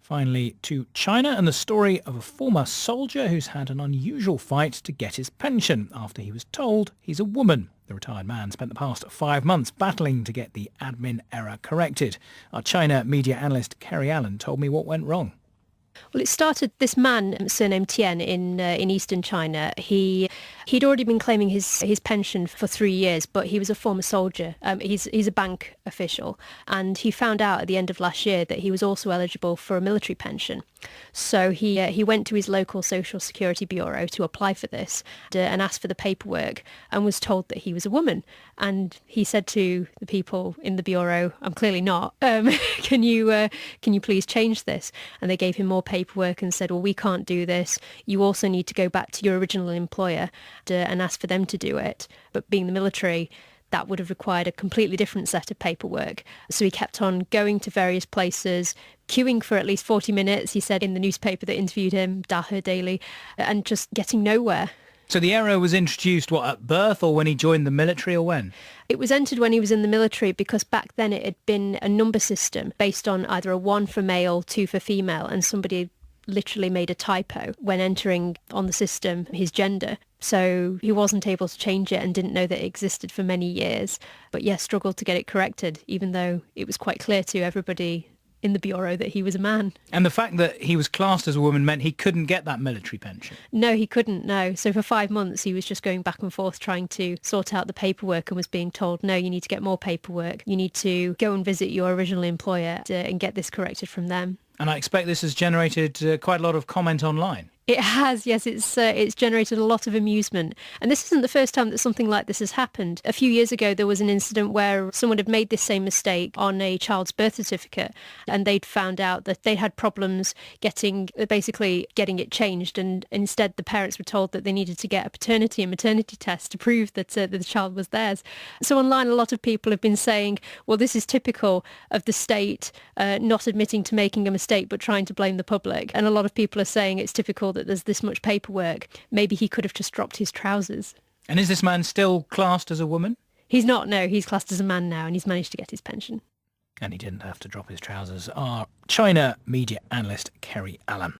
Finally, to China and the story of a former soldier who's had an unusual fight to get his pension after he was told he's a woman. The retired man spent the past 5 months battling to get the admin error corrected. Our China media analyst Kerry Allen told me what went wrong. Well, it started, this man, surnamed Tian, in eastern China. He'd already been claiming his pension for 3 years, but he was a former soldier. He's a bank official, and he found out at the end of last year that he was also eligible for a military pension. So he went to his local social security bureau to apply for this and asked for the paperwork, and was told that he was a woman. And he said to the people in the bureau, "I'm clearly not. Can you please change this?" And they gave him more paperwork and said, "Well, we can't do this. You also need to go back to your original employer and ask for them to do it." But being the military, that would have required a completely different set of paperwork. So he kept on going to various places, queuing for at least 40 minutes, he said in the newspaper that interviewed him, Dahe Daily, and just getting nowhere. So the error was introduced, at birth or when he joined the military, or when? It was entered when he was in the military, because back then it had been a number system based on either a 1 for male, 2 for female, and somebody literally made a typo when entering on the system his gender. So he wasn't able to change it and didn't know that it existed for many years. But yes, struggled to get it corrected, even though it was quite clear to everybody in the bureau that he was a man. And the fact that he was classed as a woman meant he couldn't get that military pension? No, he couldn't, no. So for 5 months he was just going back and forth trying to sort out the paperwork, and was being told, no, you need to get more paperwork. You need to go and visit your original employer and get this corrected from them. And I expect this has generated quite a lot of comment online. It has, yes. It's generated a lot of amusement. And this isn't the first time that something like this has happened. A few years ago, there was an incident where someone had made this same mistake on a child's birth certificate, and they'd found out that they had problems getting it changed. And instead, the parents were told that they needed to get a paternity and maternity test to prove that the child was theirs. So online, a lot of people have been saying, well, this is typical of the state not admitting to making a mistake, but trying to blame the public. And a lot of people are saying it's typical that there's this much paperwork. Maybe he could have just dropped his trousers. And is this man still classed as a woman? He's not, no. He's classed as a man now, and he's managed to get his pension. And he didn't have to drop his trousers. Our China media analyst, Kerry Allen.